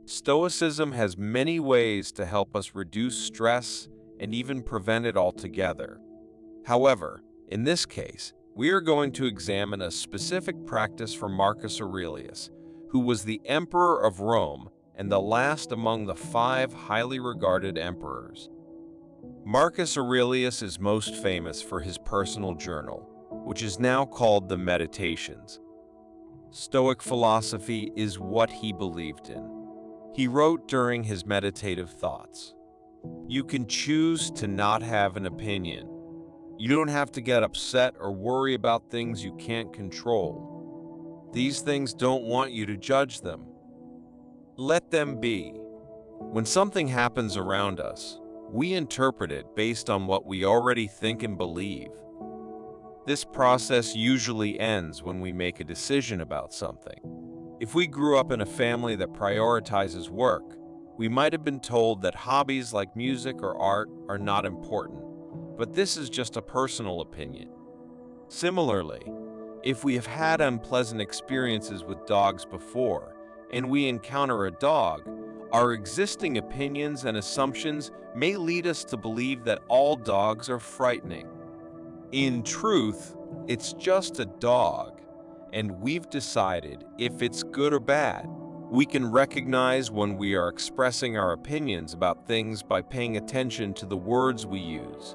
Stoicism has many ways to help us reduce stress and even prevent it altogether. However, in this case, we are going to examine a specific practice from Marcus Aurelius, who was the emperor of Rome and the last among the 5 highly regarded emperors. Marcus Aurelius is most famous for his personal journal, which is now called the Meditations. Stoic philosophy is what he believed in. He wrote during his meditative thoughts, "You can choose to not have an opinion. You don't have to get upset or worry about things you can't control. These things don't want you to judge them. Let them be. When something happens around us, we interpret it based on what we already think and believe. This process usually ends when we make a decision about something. If we grew up in a family that prioritizes work, we might have been told that hobbies like music or art are not important, but this is just a personal opinion. Similarly, if we have had unpleasant experiences with dogs before, and we encounter a dog, our existing opinions and assumptions may lead us to believe that all dogs are frightening. In truth, it's just a dog, and we've decided if it's good or bad. We can recognize when we are expressing our opinions about things by paying attention to the words we use.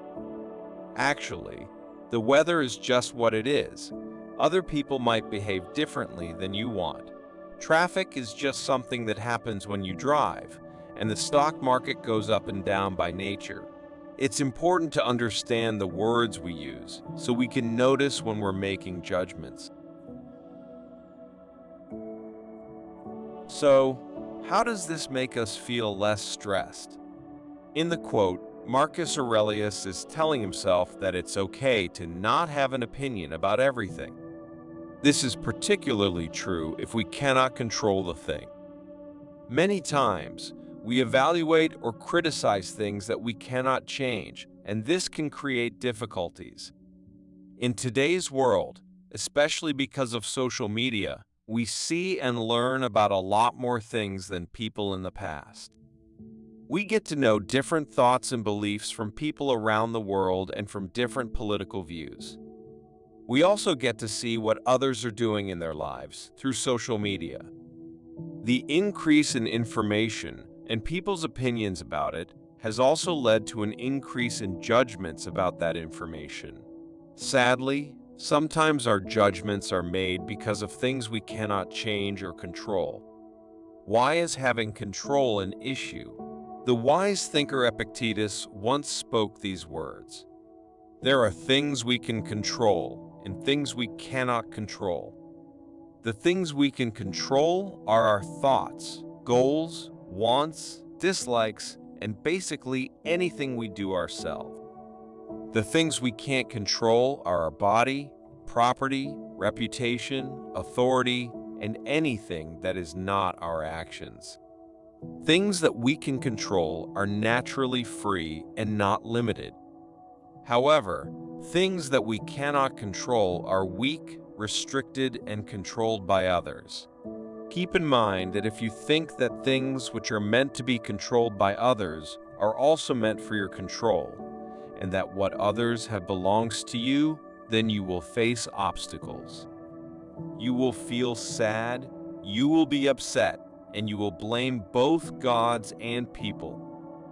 Actually, the weather is just what it is. Other people might behave differently than you want. Traffic is just something that happens when you drive, and the stock market goes up and down by nature. It's important to understand the words we use so we can notice when we're making judgments. So, how does this make us feel less stressed? In the quote, Marcus Aurelius is telling himself that it's okay to not have an opinion about everything. This is particularly true if we cannot control the thing. Many times, we evaluate or criticize things that we cannot change, and this can create difficulties. In today's world, especially because of social media, we see and learn about a lot more things than people in the past. We get to know different thoughts and beliefs from people around the world and from different political views. We also get to see what others are doing in their lives through social media. The increase in information and people's opinions about it has also led to an increase in judgments about that information. Sadly, sometimes our judgments are made because of things we cannot change or control. Why is having control an issue? The wise thinker Epictetus once spoke these words: "There are things we can control and things we cannot control. The things we can control are our thoughts, goals, wants, dislikes, and basically anything we do ourselves. The things we can't control are our body, property, reputation, authority, and anything that is not our actions. Things that we can control are naturally free and not limited. However, things that we cannot control are weak, restricted, and controlled by others. Keep in mind that if you think that things which are meant to be controlled by others are also meant for your control, and that what others have belongs to you, then you will face obstacles. You will feel sad, you will be upset, and you will blame both gods and people.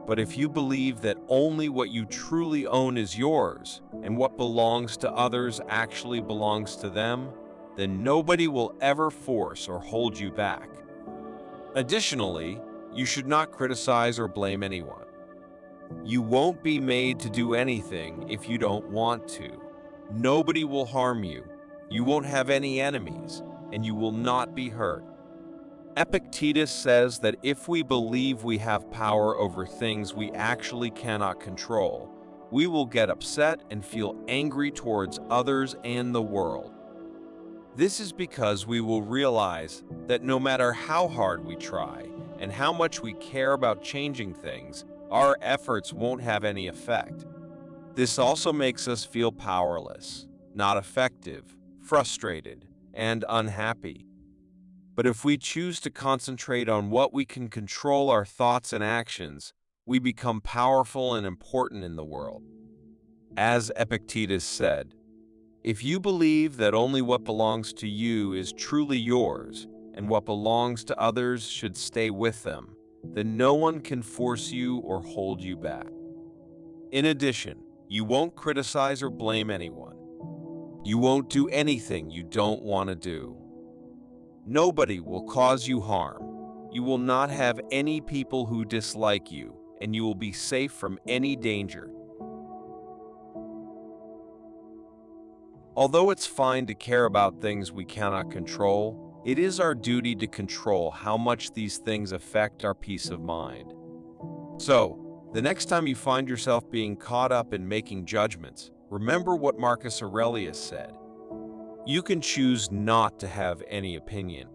But if you believe that only what you truly own is yours, and what belongs to others actually belongs to them, then nobody will ever force or hold you back. Additionally, you should not criticize or blame anyone. You won't be made to do anything if you don't want to. Nobody will harm you. You won't have any enemies, and you will not be hurt. Epictetus says that if we believe we have power over things we actually cannot control, we will get upset and feel angry towards others and the world. This is because we will realize that no matter how hard we try and how much we care about changing things, our efforts won't have any effect. This also makes us feel powerless, not effective, frustrated, and unhappy. But if we choose to concentrate on what we can control, our thoughts and actions, we become powerful and important in the world. As Epictetus said, if you believe that only what belongs to you is truly yours, and what belongs to others should stay with them, then no one can force you or hold you back. In addition, you won't criticize or blame anyone. You won't do anything you don't want to do. Nobody will cause you harm. You will not have any people who dislike you, and you will be safe from any danger. Although it's fine to care about things we cannot control, it is our duty to control how much these things affect our peace of mind. So, the next time you find yourself being caught up in making judgments, remember what Marcus Aurelius said. You can choose not to have any opinion.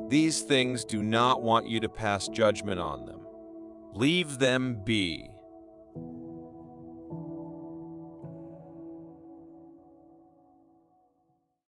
These things do not want you to pass judgment on them. Leave them be.